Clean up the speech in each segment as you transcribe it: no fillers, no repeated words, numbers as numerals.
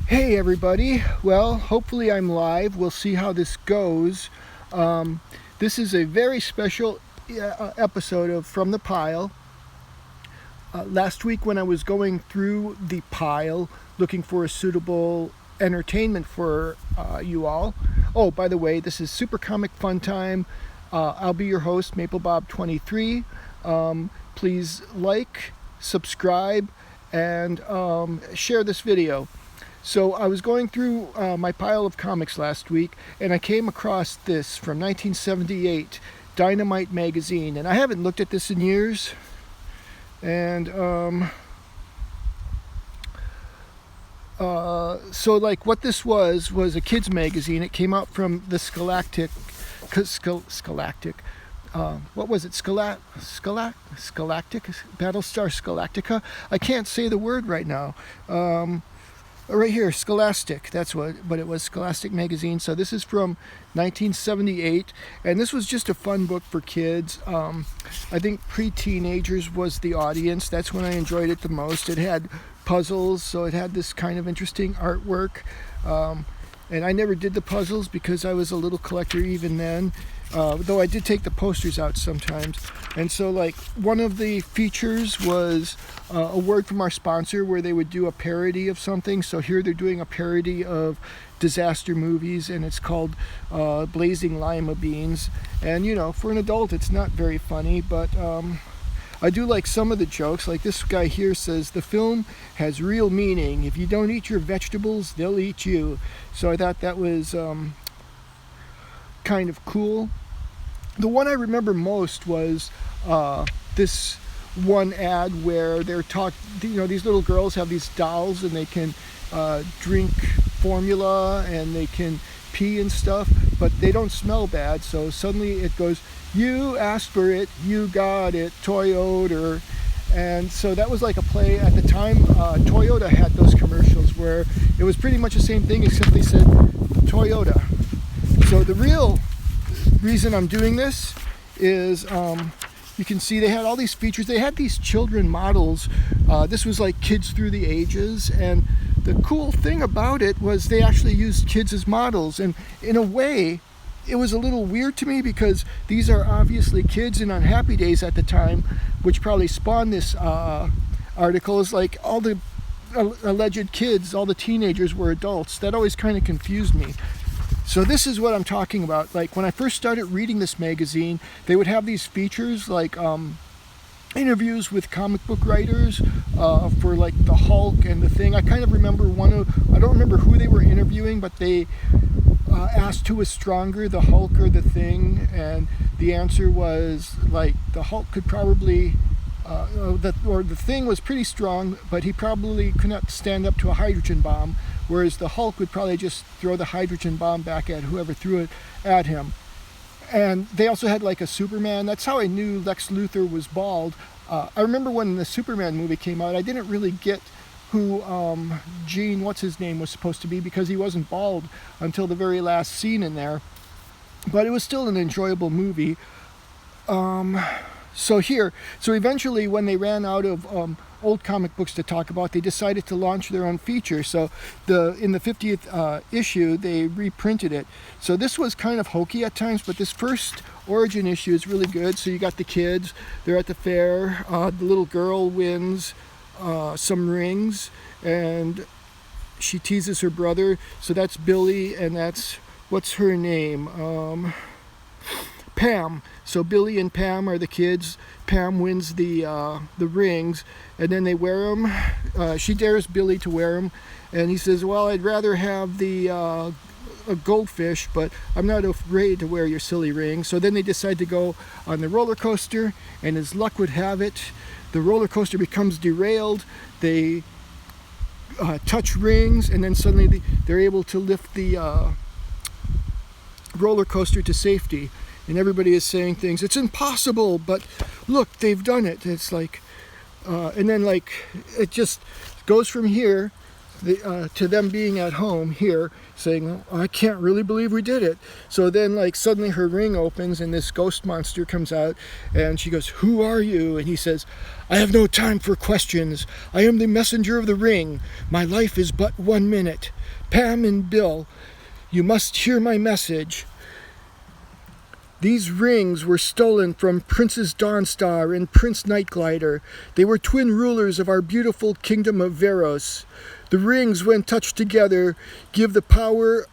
Hey everybody, well hopefully I'm live. We'll see how this goes. This is a very special episode of From the Pile. Last week when I was going through the pile looking for a suitable entertainment for you all. Oh, by the way, this is Super Comic Fun Time. I'll be your host, MapleBob23. Please like, subscribe, and share this video. So I was going through my pile of comics last week, and I came across this from 1978, Dynamite Magazine, and I haven't looked at this in years. And so like what this was a kids magazine. It came out from the Scholastic. What was it? Scholastic? Battlestar Scholastica? I can't say the word right now. Right here, Scholastic. That's what it was, Scholastic Magazine. So this is from 1978, and this was just a fun book for kids. I think pre-teenagers was the audience. That's when I enjoyed it the most. It had puzzles, so it had this kind of interesting artwork. And I never did the puzzles because I was a little collector even then, though I did take the posters out sometimes. And so like one of the features was a word from our sponsor where they would do a parody of something. So here they're doing a parody of disaster movies, and it's called Blazing Lima Beans. And you know, for an adult it's not very funny, but I do like some of the jokes. Like this guy here says, the film has real meaning. If you don't eat your vegetables, they'll eat you. So I thought that was kind of cool. The one I remember most was this one ad where they're these little girls have these dolls and they can drink formula and they can pee and stuff, but they don't smell bad. So suddenly it goes, you asked for it, you got it, Toyota. And so that was like a play at the time. Toyota had those commercials where it was pretty much the same thing except they said Toyota. So the real reason I'm doing this is you can see they had all these features. They had these children models. This was like kids through the ages, and the cool thing about it was they actually used kids as models. And in a way, it was a little weird to me because these are obviously kids, and on Happy Days at the time, which probably spawned this article, is like all the alleged kids, all the teenagers were adults. That always kind of confused me. So this is what I'm talking about. Like when I first started reading this magazine, they would have these features like interviews with comic book writers for like the Hulk and the Thing. I kind of remember I don't remember who they were interviewing, but they asked who was stronger, the Hulk or the Thing, and the answer was like the Hulk could probably the Thing was pretty strong, but he probably could not stand up to a hydrogen bomb, whereas the Hulk would probably just throw the hydrogen bomb back at whoever threw it at him. And they also had like a Superman. That's how I knew Lex Luther was bald. I remember when the Superman movie came out, I didn't really get who Gene, what's his name, was supposed to be, because he wasn't bald until the very last scene in there. But it was still an enjoyable movie. So eventually when they ran out of old comic books to talk about, they decided to launch their own feature. So in the 50th issue, they reprinted it. So this was kind of hokey at times, but this first origin issue is really good. So you got the kids, they're at the fair, the little girl wins some rings, and she teases her brother. So that's Billy, and that's, what's her name? Pam. So Billy and Pam are the kids. Pam wins the rings, and then they wear them. She dares Billy to wear them, and he says, well, I'd rather have a goldfish, but I'm not afraid to wear your silly ring. So then they decide to go on the roller coaster, and as luck would have it, the roller coaster becomes derailed. They touch rings, and then suddenly they're able to lift the roller coaster to safety. And everybody is saying things, it's impossible, but look, they've done it. It's like, and then like, it just goes from here. to them being at home here, saying, oh, I can't really believe we did it. So then, like, suddenly her ring opens and this ghost monster comes out, and she goes, who are you? And he says, I have no time for questions. I am the messenger of the ring. My life is but 1 minute. Pam and Bill, you must hear my message. These rings were stolen from Princess Dawnstar and Prince Nightglider. They were twin rulers of our beautiful kingdom of Veros. The rings, when touched together, give the power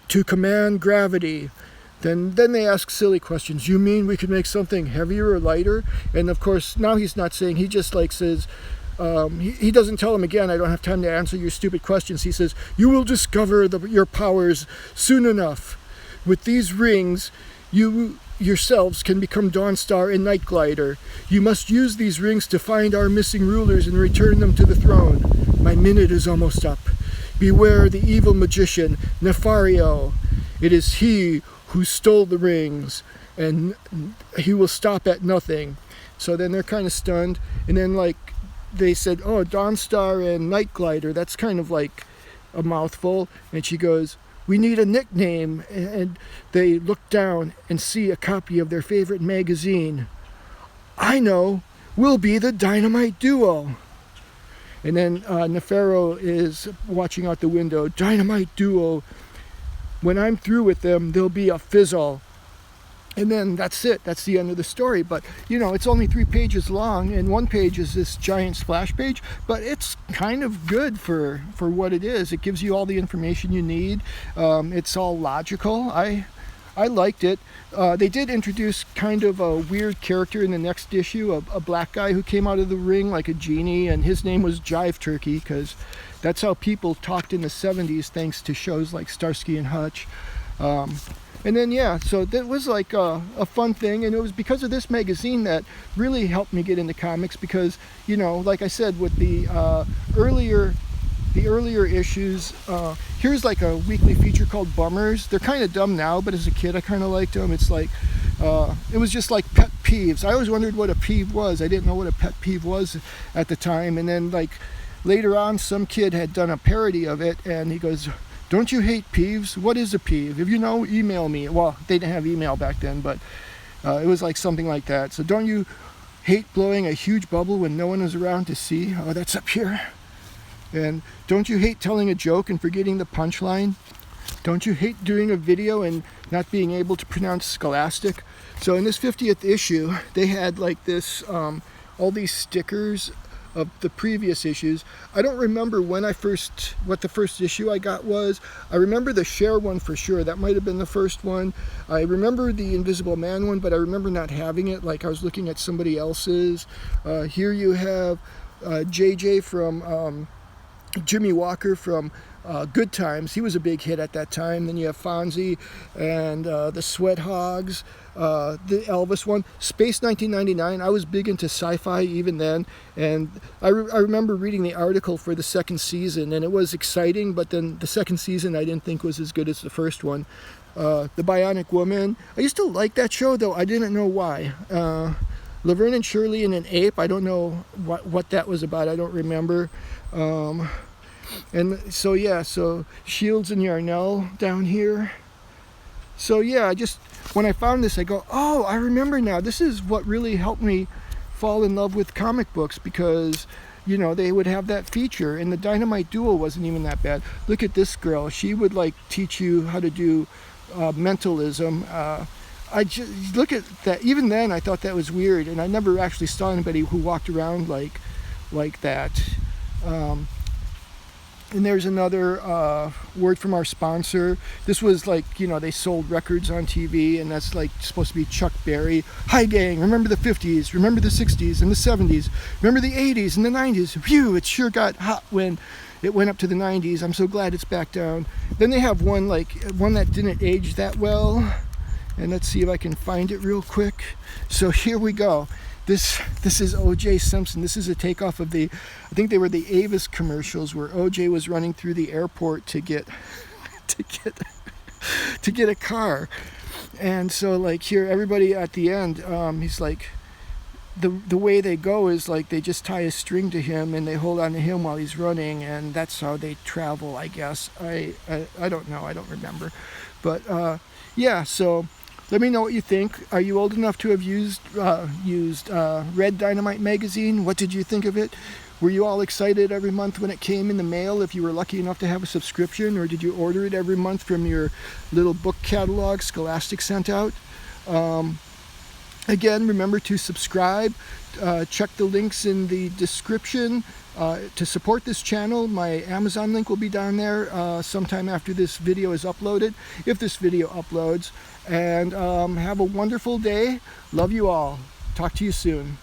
to command gravity. Then they ask silly questions. You mean we could make something heavier or lighter? And of course, now he's not saying, he just like says, he doesn't tell him again, I don't have time to answer your stupid questions. He says, you will discover your powers soon enough. With these rings, you yourselves can become Dawnstar and Nightglider. You must use these rings to find our missing rulers and return them to the throne. My minute is almost up. Beware the evil magician, Nefario. It is he who stole the rings, and he will stop at nothing. So then they're kind of stunned, and then like they said, oh, Dawnstar and Nightglider, that's kind of like a mouthful. And she goes, we need a nickname. And they look down and see a copy of their favorite magazine. I know, we'll be the Dynamite Duo. And then Nefero is watching out the window. Dynamite Duo. When I'm through with them, there'll be a fizzle. And then that's it. That's the end of the story. But, you know, it's only 3 pages long, and 1 page is this giant splash page. But it's kind of good for what it is. It gives you all the information you need. It's all logical. I liked it. They did introduce kind of a weird character in the next issue, a black guy who came out of the ring like a genie, and his name was Jive Turkey, because that's how people talked in the 70s, thanks to shows like Starsky and Hutch. And then, yeah, so that was like a fun thing, and it was because of this magazine that really helped me get into comics, because, you know, like I said, with the earlier issues, here's like a weekly feature called Bummers. They're kind of dumb now, but as a kid I kind of liked them. It's like, it was just like pet peeves. I always wondered what a peeve was. I didn't know what a pet peeve was at the time, and then like later on some kid had done a parody of it, and he goes, don't you hate peeves? What is a peeve? If you know, email me. Well, they didn't have email back then, but it was like something like that. So don't you hate blowing a huge bubble when no one is around to see? Oh, that's up here. And don't you hate telling a joke and forgetting the punchline? Don't you hate doing a video and not being able to pronounce scholastic? So in this 50th issue, they had like this, all these stickers of the previous issues. I don't remember what the first issue I got was. I remember the Cher one for sure. That might have been the first one. I remember the Invisible Man one, but I remember not having it. Like I was looking at somebody else's. Here you have JJ from Jimmy Walker from Good Times. He was a big hit at that time. Then you have Fonzie and the Sweat Hogs, the Elvis one, Space 1999. I was big into sci-fi even then, and I remember reading the article for the second season, and it was exciting, but then the second season I didn't think was as good as the first one. The Bionic Woman, I used to like that show, though I didn't know why. Laverne and Shirley and an Ape, I don't know what that was about. I don't remember. And so yeah, so Shields and Yarnell down here. So yeah, when I found this, I go, oh, I remember now. This is what really helped me fall in love with comic books, because, you know, they would have that feature, and the Dynamite Duo wasn't even that bad. Look at this girl. She would like teach you how to do mentalism. I just look at that. Even then, I thought that was weird, and I never actually saw anybody who walked around like that. And there's another word from our sponsor. This was like, you know, they sold records on TV, and that's like supposed to be Chuck Berry. Hi gang, remember the 50s, remember the 60s and the 70s, remember the 80s and the 90s. Phew, it sure got hot when it went up to the 90s. I'm so glad it's back down. Then they have one that didn't age that well. And let's see if I can find it real quick. So here we go. This is O.J. Simpson. This is a takeoff of I think they were the Avis commercials where O.J. was running through the airport to get a car. And so like here, everybody at the end, he's like, the way they go is like they just tie a string to him and they hold on to him while he's running, and that's how they travel, I guess. I don't know, I don't remember, but yeah. So let me know what you think. Are you old enough to have read Dynamite Magazine? What did you think of it? Were you all excited every month when it came in the mail, if you were lucky enough to have a subscription, or did you order it every month from your little book catalog Scholastic sent out? Again, remember to subscribe. Check the links in the description. To support this channel, my Amazon link will be down there sometime after this video is uploaded, if this video uploads. And have a wonderful day. Love you all. Talk to you soon.